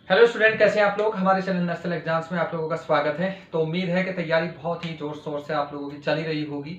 Hello student, कैसे हैं आप लोग। हमारे चैनल नेशनल एग्जाम्स में आप लोगों का स्वागत है। तो उम्मीद है कि तैयारी बहुत ही जोर शोर से आप लोगों की चली रही होगी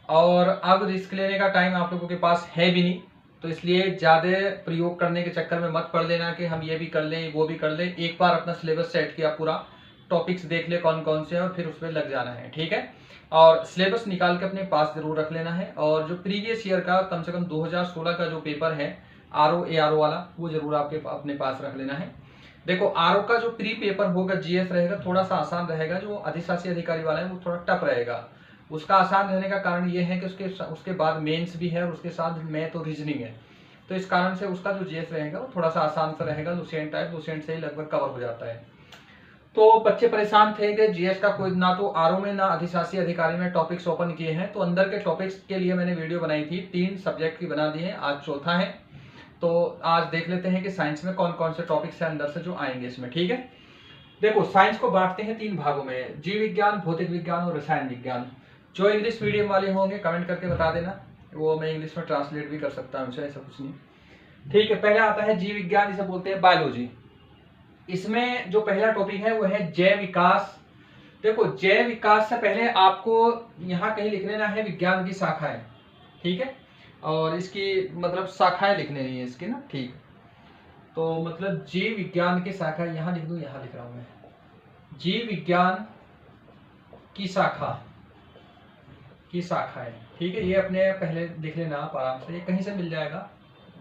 और अब रिस्क लेने का टाइम आप लोगों के पास है भी नहीं। तो इसलिए ज़्यादा प्रयोग करने के चक्कर में मत पड़ लेना कि हम ये भी कर लें वो भी कर लें। एक बार अपना सिलेबस सेट किया, पूरा टॉपिक्स देख ले कौन कौन से हैं और फिर उसमें लग जाना है, ठीक है। और सिलेबस निकाल के अपने पास जरूर रख लेना है। और जो प्रीवियस ईयर का कम से कम 2016 का जो पेपर है RO ARO वाला, वो जरूर आपके अपने पास रख लेना है। देखो, आरओ का जो प्री पेपर होगा जीएस रहेगा, थोड़ा सा आसान रहेगा। जो अधिशासी अधिकारी वाला है वो थोड़ा टफ रहेगा। उसका आसान रहने का कारण ये है कि उसके बाद मेंस भी है और उसके साथ मैथ और रीजनिंग है। तो इस कारण से उसका जो जीएस रहेगा वो थोड़ा सा आसान सा रहेगा। लुसेंट टाइप, लुसेंट से ही लगभग कवर हो जाता है। तो बच्चे परेशान थे कि जीएस का कोई ना तो आरओ में ना अधिशासी अधिकारी में टॉपिक्स ओपन किए हैं। तो अंदर के टॉपिक्स के लिए मैंने वीडियो बनाई थी, 3 सब्जेक्ट की बना दी है, आज चौथा है। तो आज देख लेते हैं कि साइंस में कौन कौन से टॉपिक्स हैं अंदर से जो आएंगे इसमें, ठीक है। देखो, साइंस को बांटते हैं 3 भागों में, जीव विज्ञान, भौतिक विज्ञान और रसायन विज्ञान। जो इंग्लिश मीडियम वाले होंगे कमेंट करके बता देना, वो मैं इंग्लिश में ट्रांसलेट भी कर सकता हूँ, ऐसा कुछ नहीं, ठीक है। पहला आता है जीव विज्ञान, जिसे बोलते हैं बायोलॉजी। इसमें जो पहला टॉपिक है वो है जैव विकास। देखो, जैव विकास से पहले आपको यहाँ कहीं लिख लेना है विज्ञान की शाखाएं, ठीक है। और इसकी मतलब शाखाएं लिख लेनी है इसकी ना, ठीक। तो मतलब जीव विज्ञान की शाखा यहाँ लिख दूं, यहाँ लिख रहा हूं मैं, जीव विज्ञान की शाखा है, ठीक है। ये अपने पहले लिख लेना आप आराम से, ये कहीं से मिल जाएगा,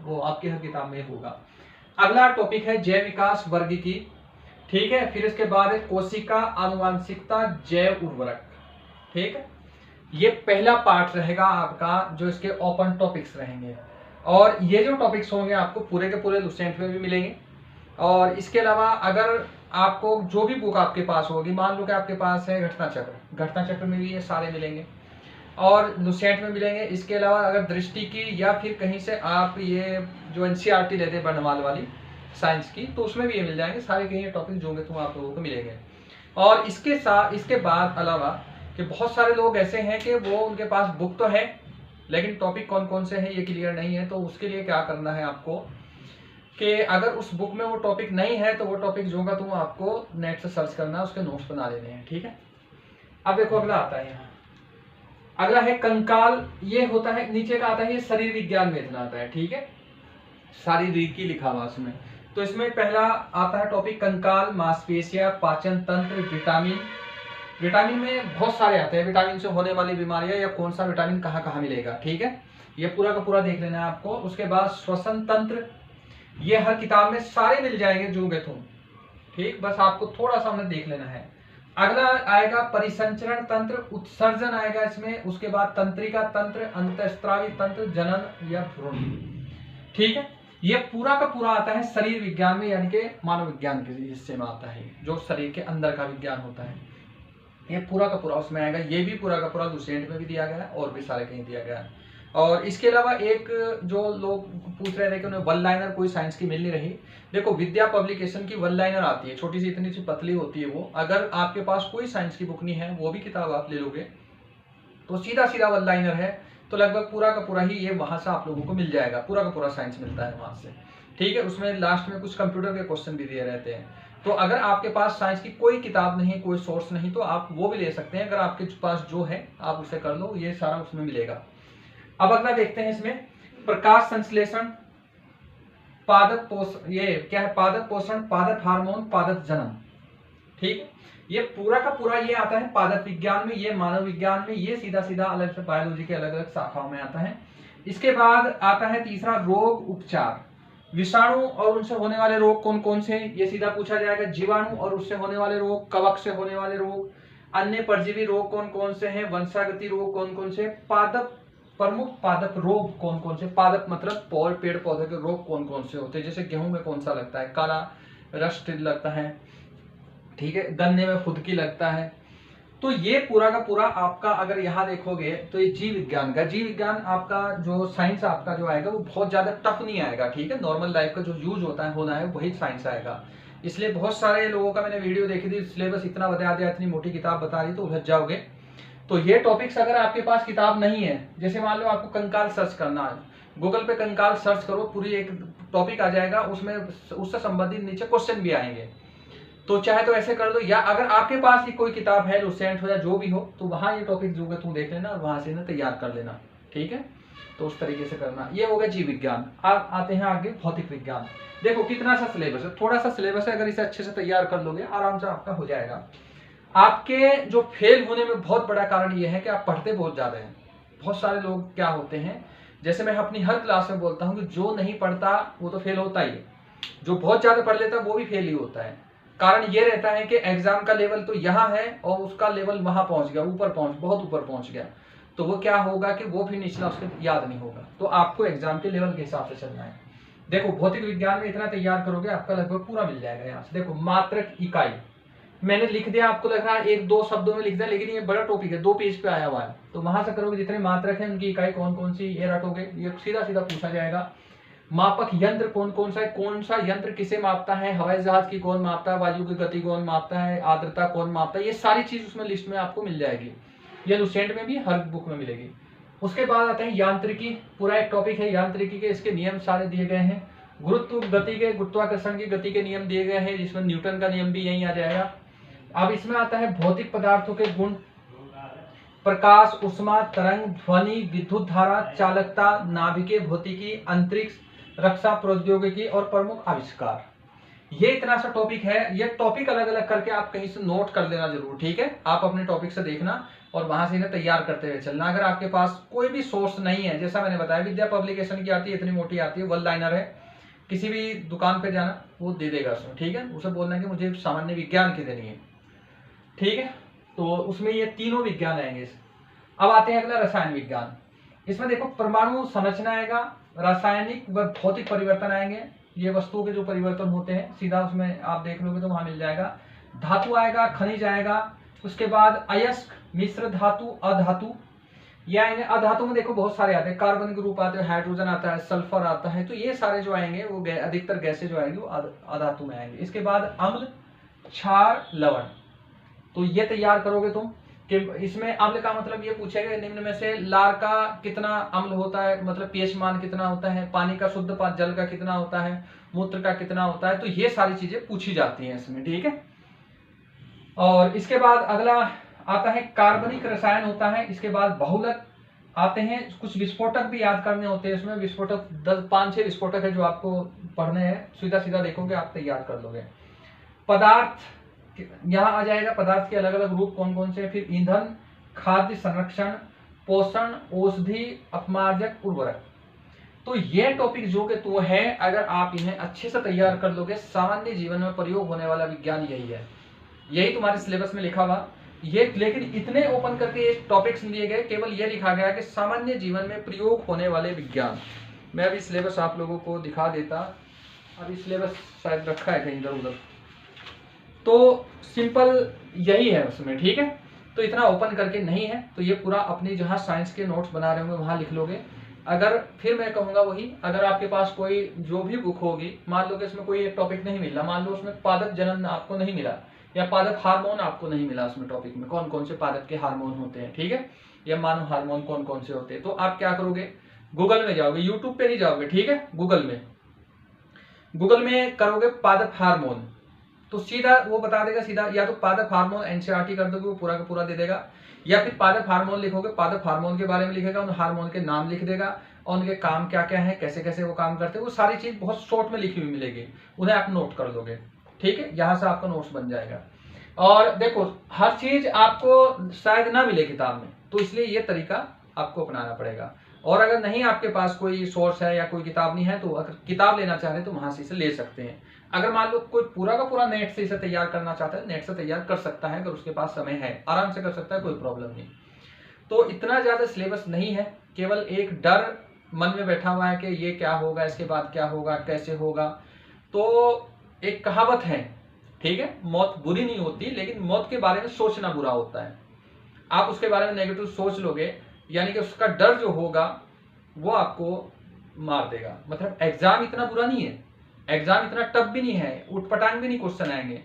वो आपके हर किताब में होगा। अगला टॉपिक है जैव विकास वर्ग की, ठीक है। फिर इसके बाद है कोशिका आनुवांशिकता जैव उर्वरक, ठीक है। ये पहला पार्ट रहेगा आपका, जो इसके ओपन टॉपिक्स रहेंगे। और ये जो टॉपिक्स होंगे आपको पूरे के पूरे लुसेंट में भी मिलेंगे। और इसके अलावा अगर आपको जो भी बुक आपके पास होगी, मान लो कि आपके पास है घटना चक्र में भी ये सारे मिलेंगे और लुसेंट में मिलेंगे। इसके अलावा अगर दृष्टि की या फिर कहीं से आप ये जो एनसीईआरटी लेते हैं बनवाल वाली साइंस की, तो उसमें भी ये मिल जाएंगे सारे, कहीं टॉपिक जो होंगे तो आप लोगों को मिलेंगे। और इसके साथ इसके बाद अलावा कि बहुत सारे लोग ऐसे हैं कि वो उनके पास बुक तो है लेकिन टॉपिक कौन कौन से हैं ये क्लियर नहीं है। तो उसके लिए क्या करना है आपको कि अगर उस बुक में वो टॉपिक नहीं है तो वो टॉपिक जो होगा तो आपको नेट से सर्च करना है, उसके नोट्स बना लेने हैं, ठीक है। अब देखो अगला आता है, यहाँ अगला है कंकाल। ये होता है, नीचे का आता है ये शरीर विज्ञान में इतना आता है, ठीक है, शारीरिक लिखा हुआ उसमें। तो इसमें पहला आता है टॉपिक कंकाल, मांसपेशियां, पाचन तंत्र, विटामिन। विटामिन में बहुत सारे आते हैं, विटामिन से होने वाली बीमारियां या कौन सा विटामिन कहाँ कहाँ मिलेगा, ठीक है। ये पूरा का पूरा देख लेना है आपको। उसके बाद श्वसन तंत्र, ये हर किताब में सारे मिल जाएंगे जो गए तुम, ठीक, बस आपको थोड़ा सा हमें देख लेना है। अगला आएगा परिसंचरण तंत्र, उत्सर्जन आएगा इसमें। उसके बाद तंत्रिका तंत्र, अंतःस्रावी तंत्र, जनन या भ्रूण, ठीक है। ये पूरा का पूरा आता है शरीर विज्ञान में, यानी कि मानव विज्ञान के हिस्से में आता है, जो शरीर के अंदर का विज्ञान होता है, ये पूरा का पूरा उसमें आएगा। ये भी पूरा का पूरा लुसेंट में भी दिया गया है और भी सारे कहीं दिया गया है। और इसके अलावा एक जो लोग पूछ रहे थे कि उन्हें वन लाइनर कोई साइंस की मिल नहीं रही, देखो विद्या पब्लिकेशन की वन लाइनर आती है, छोटी सी इतनी सी पतली होती है वो। अगर आपके पास कोई साइंस की बुक नहीं है, वो भी किताब आप ले लोगे तो सीधा सीधा वन लाइनर है, तो लगभग पूरा का पूरा ही ये वहां से आप लोगों को मिल जाएगा, पूरा का पूरा साइंस मिलता है वहां से, ठीक है। उसमें लास्ट में कुछ कंप्यूटर के क्वेश्चन भी दिए रहते हैं। तो अगर आपके पास साइंस की कोई किताब नहीं, कोई सोर्स नहीं, तो आप वो भी ले सकते हैं। अगर आपके पास जो है आप उसे कर लो, ये सारा उसमें मिलेगा। अब अगला देखते हैं, इसमें प्रकाश संश्लेषण, पादप पोषण, ये क्या है, पादप पोषण, पादप हार्मोन, पादप जनन, ठीक है। ये पूरा का पूरा ये आता है पादप विज्ञान में, ये मानव विज्ञान में, ये सीधा सीधा अलग से बायोलॉजी के अलग अलग शाखाओं में आता है। इसके बाद आता है तीसरा रोग उपचार, विषाणु और उनसे होने वाले रोग कौन कौन से, ये सीधा पूछा जाएगा। जीवाणु और उससे होने वाले रोग, कवक से होने वाले रोग, अन्य परजीवी रोग कौन कौन से हैं, वंशागति रोग कौन कौन से, पादप प्रमुख पादप रोग कौन कौन से, पादप मतलब पेड़ पौधे के रोग कौन कौन से होते हैं, जैसे गेहूं में कौन सा लगता है, काला रस्ट लगता है, ठीक है, गन्ने में फुदकी लगता है। तो ये पूरा का पूरा आपका अगर यहाँ देखोगे तो ये जीव विज्ञान आपका जो साइंस आपका जो आएगा वो बहुत ज्यादा टफ नहीं आएगा, ठीक है। नॉर्मल लाइफ का जो यूज होता है होना है वही साइंस आएगा। इसलिए बहुत सारे लोगों का मैंने वीडियो देखी थी, सिलेबस इतना बता दिया, इतनी मोटी किताब बता दी तो उलझ जाओगे। तो ये टॉपिक्स अगर आपके पास किताब नहीं है, जैसे मान लो आपको कंकाल सर्च करना है, गूगल पे कंकाल सर्च करो, पूरी एक टॉपिक आ जाएगा, उसमें उससे संबंधित नीचे क्वेश्चन भी आएंगे। तो चाहे तो ऐसे कर लो, या अगर आपके पास ही कोई किताब है लुसेंट हो या जो भी हो, तो वहां ये टॉपिक जो है तुम देख लेना और वहां से ना तैयार कर लेना, ठीक है। तो उस तरीके से करना। ये हो गया जीव विज्ञान। अब आते हैं आगे भौतिक विज्ञान। देखो कितना सा सिलेबस है, थोड़ा सा सिलेबस है, अगर इसे अच्छे से तैयार कर लोगे आराम से आपका हो जाएगा। आपके जो फेल होने में बहुत बड़ा कारण ये है कि आप पढ़ते बहुत ज्यादा हैं। बहुत सारे लोग क्या होते हैं, जैसे मैं अपनी हर क्लास में बोलता हूँ कि जो नहीं पढ़ता वो तो फेल होता ही है, जो बहुत ज्यादा पढ़ लेता है वो भी फेल ही होता है। कारण ये रहता है कि एग्जाम का लेवल तो यहाँ है और उसका लेवल वहां पहुंच गया, बहुत ऊपर पहुंच गया, तो वो क्या होगा कि वो फिर निचला उसके याद नहीं होगा। तो आपको एग्जाम के लेवल के हिसाब से चलना है। देखो भौतिक विज्ञान में इतना तैयार करोगे आपका लगभग पूरा मिल जाएगा। यहाँ से देखो मात्रक इकाई मैंने लिख दिया, आपको लग रहा है एक दो शब्दों में लिख दिया, लेकिन ये बड़ा टॉपिक है, 2 पेज पे आया हुआ है। तो वहां से करोगे जितने मात्रक है उनकी इकाई कौन कौन सी ये रटोगे, ये सीधा सीधा पूछा जाएगा। मापक यंत्र कौन कौन सा है, कौन सा यंत्र किसे मापता है, हवाई जहाज की कौन मापता है, वायु की गति कौन मापता है, आर्द्रता कौन मापता है, ये सारी चीज उसमें लिस्ट में आपको मिल जाएगी। ये लुसेंट में भी हर बुक में मिलेगी। उसके बाद आते हैं यांत्रिकी, पूरा एक टॉपिक है यांत्रिकी के, इसके नियम सारे दिए गए हैं। गुरुत्व गति के, गुरुत्वाकर्षण की गति के नियम दिए गए हैं, जिसमें न्यूटन का नियम भी यही आ जाएगा। अब इसमें आता है भौतिक पदार्थों के गुण, प्रकाश, उष्मा, तरंग, ध्वनि, विद्युत धारा, चालकता, नाभिकीय भौतिकी, अंतरिक्ष, रक्षा प्रौद्योगिकी और प्रमुख आविष्कार। ये इतना सा टॉपिक है। ये टॉपिक अलग अलग करके आप कहीं से नोट कर लेना जरूर, ठीक है। आप अपने टॉपिक से देखना और वहां से इन्हें तैयार करते हुए चलना। अगर आपके पास कोई भी सोर्स नहीं है, जैसा मैंने बताया विद्या पब्लिकेशन की आती है, इतनी मोटी आती है, 1 लाइनर है, किसी भी दुकान पे जाना वो दे देगा उसमें, ठीक है। उसे बोलना है कि मुझे सामान्य विज्ञान की देनी है, ठीक है। तो उसमें ये तीनों विज्ञान आएंगे। अब आते हैं अगला रसायन विज्ञान। इसमें देखो परमाणु संरचना आएगा, रासायनिक व भौतिक परिवर्तन आएंगे, ये वस्तुओं के जो परिवर्तन होते हैं सीधा उसमें आप देख लोगे तो वहां मिल जाएगा। धातु आएगा, खनिज आएगा, उसके बाद अयस्क, मिश्र धातु, अधातु, या अधातु में देखो बहुत सारे आते हैं, कार्बन ग्रुप आते हैं, हाइड्रोजन आता है, सल्फर आता है, तो ये सारे जो आएंगे वो अधिकतर गैसें जो आएंगी वो अधातु में आएंगे। इसके बाद अम्ल, क्षार, लवण, तो ये तैयार करोगे तुम कि इसमें अम्ल का मतलब ये पूछेगा निम्न में से लार का कितना अम्ल होता है, मतलब पीएच मान कितना होता है, पानी का शुद्ध जल का कितना होता है, मूत्र का कितना होता है, तो ये सारी चीजें पूछी जाती हैं इसमें, ठीक है। और इसके बाद अगला आता है कार्बनिक रसायन होता है। इसके बाद बहुलक आते हैं, कुछ विस्फोटक भी याद करने होते हैं इसमें। विस्फोटक 5-6 विस्फोटक है जो आपको पढ़ने हैं, सीधा सीधा देखोगे आप तैयार कर लोगे। पदार्थ यहाँ आ जाएगा, पदार्थ के अलग अलग रूप कौन कौन से, फिर ईंधन, खाद्य संरक्षण, पोषण, औषधि, अपमार्जक, उर्वरक। तो ये टॉपिक जो कि तो है, अगर आप इन्हें अच्छे से तैयार कर लोगे, सामान्य जीवन में प्रयोग होने वाला विज्ञान यही है, यही तुम्हारे सिलेबस में लिखा हुआ ये। लेकिन इतने ओपन करके टॉपिक्स दिए गए, केवल ये लिखा गया कि सामान्य जीवन में प्रयोग होने वाले विज्ञान। मैं अभी सिलेबस आप लोगों को दिखा देता, अभी सिलेबस शायद रखा है कहीं इधर उधर, तो सिंपल यही है उसमें, ठीक है। तो इतना ओपन करके नहीं है, तो ये पूरा अपनी जहाँ साइंस के नोट्स बना रहे होंगे वहां लिख लोगे। अगर फिर मैं कहूंगा वही, अगर आपके पास कोई जो भी बुक होगी, मान लो कि इसमें कोई एक टॉपिक नहीं मिला, मान लो उसमें पादप जनन आपको नहीं मिला या पादप हार्मोन आपको नहीं मिला, उसमें टॉपिक में कौन कौन से पादप के हार्मोन होते हैं, ठीक है, या मानव हार्मोन कौन कौन से होते हैं, तो आप क्या करोगे, गूगल में जाओगे, यूट्यूब पे नहीं जाओगे, ठीक है, गूगल में करोगे पादप हार्मोन, तो सीधा वो बता देगा सीधा, या तो पादप हार्मोन एनसीईआरटी कर दोगे वो पूरा का पूरा दे देगा, या फिर पादप हार्मोन लिखोगे, पादप हार्मोन के बारे में लिखेगा, उन हार्मोन के नाम लिख देगा और उनके काम क्या क्या है, कैसे कैसे वो काम करते हैं, वो सारी चीज बहुत शॉर्ट में लिखी हुई मिलेगी, उन्हें आप नोट कर दोगे, ठीक है। यहाँ से आपका नोट्स बन जाएगा। और देखो हर चीज आपको शायद ना मिले किताब में, तो इसलिए ये तरीका आपको अपनाना पड़ेगा। और अगर नहीं आपके पास कोई सोर्स है या कोई किताब नहीं है, तो अगर किताब लेना चाह रहे तो वहां से इसे ले सकते हैं। अगर मान लो कोई पूरा का पूरा नेट से इसे तैयार करना चाहता है, नेट से तैयार कर सकता है, अगर उसके पास समय है, आराम से कर सकता है, कोई प्रॉब्लम नहीं। तो इतना ज्यादा सिलेबस नहीं है, केवल एक डर मन में बैठा हुआ है कि ये क्या होगा, इसके बाद क्या होगा, कैसे होगा। तो एक कहावत है, ठीक है, मौत बुरी नहीं होती, लेकिन मौत के बारे में सोचना बुरा होता है। आप उसके बारे में नेगेटिव सोच लोगे, यानी कि उसका डर जो होगा वो आपको मार देगा। मतलब एग्जाम इतना बुरा नहीं है, एग्जाम इतना टफ भी नहीं है, उठपटांग भी नहीं क्वेश्चन आएंगे,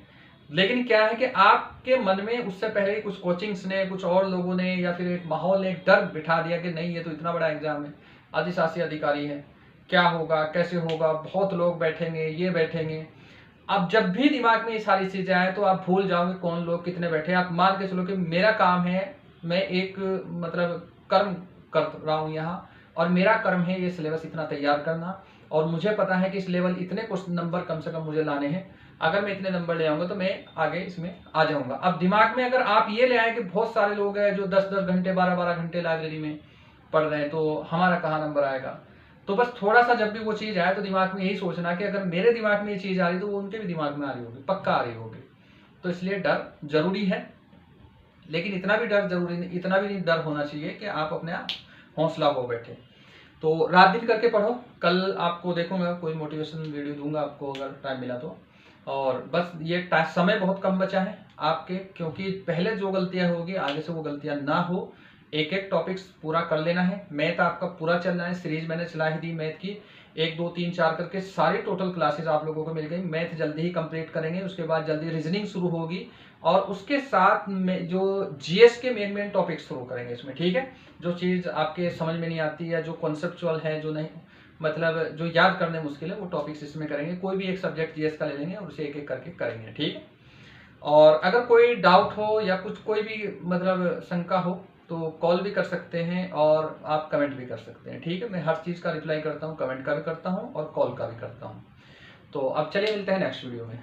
लेकिन क्या है कि आपके मन में उससे पहले कुछ कोचिंग्स ने, कुछ और लोगों ने, या फिर एक माहौल ने एक डर बिठा दिया कि नहीं ये तो इतना बड़ा एग्जाम है, अधिशासी अधिकारी है, क्या होगा, कैसे होगा, बहुत लोग बैठेंगे, ये बैठेंगे। अब जब भी दिमाग में ये सारी चीजें आए तो आप भूल जाओगे कौन लोग कितने बैठे। आप मान के चलो कि मेरा काम है, मैं एक मतलब कर्म कर रहा हूँ यहाँ, और मेरा कर्म है ये सिलेबस इतना तैयार करना, और मुझे पता है कि इस लेवल इतने क्वेश्चन नंबर कम से कम मुझे लाने हैं। अगर मैं इतने नंबर ले आऊंगा तो मैं आगे इसमें आ जाऊंगा। अब दिमाग में अगर आप ये ले आए कि बहुत सारे लोग हैं जो 10-10 घंटे 12-12 घंटे लाइब्रेरी में पढ़ रहे हैं, तो हमारा कहाँ नंबर आएगा। तो बस थोड़ा सा जब भी वो चीज़ आए तो दिमाग में यही सोचना कि अगर मेरे दिमाग में ये चीज़ आ रही तो वो उनके भी दिमाग में आ रही होगी, पक्का आ रही होगी। तो इसलिए डर जरूरी है, लेकिन इतना भी डर जरूरी नहीं, इतना भी नहीं डर होना चाहिए कि आप अपने आप हौसला हो बैठे। तो रात दिन करके पढ़ो। कल आपको देखूंगा कोई मोटिवेशन वीडियो दूंगा आपको अगर टाइम मिला तो। और बस ये समय बहुत कम बचा है आपके, क्योंकि पहले जो गलतियां होगी आगे से वो गलतियां ना हो। एक एक टॉपिक्स पूरा कर लेना है। मैथ आपका पूरा चल रहा है, सीरीज मैंने चला ही दी मैथ की, 1 2 3 4 करके सारी टोटल क्लासेस आप लोगों को मिल गई। मैथ जल्दी ही कंप्लीट करेंगे, उसके बाद जल्दी रीजनिंग शुरू होगी, और उसके साथ में जो जीएस के मेन टॉपिक्स शुरू करेंगे इसमें, ठीक है। जो चीज़ आपके समझ में नहीं आती या जो कॉन्सेप्चुअल है, जो नहीं मतलब जो याद करने मुश्किल है, वो टॉपिक्स इसमें करेंगे। कोई भी एक सब्जेक्ट जीएस का ले लेंगे और उसे एक एक करके करेंगे, ठीक है। और अगर कोई डाउट हो या कुछ कोई भी मतलब शंका हो तो कॉल भी कर सकते हैं और आप कमेंट भी कर सकते हैं, ठीक है। मैं हर चीज़ का रिप्लाई करता हूँ, कमेंट का भी करता हूँ और कॉल का भी करता हूँ। तो अब चलिए मिलते हैं नेक्स्ट वीडियो में।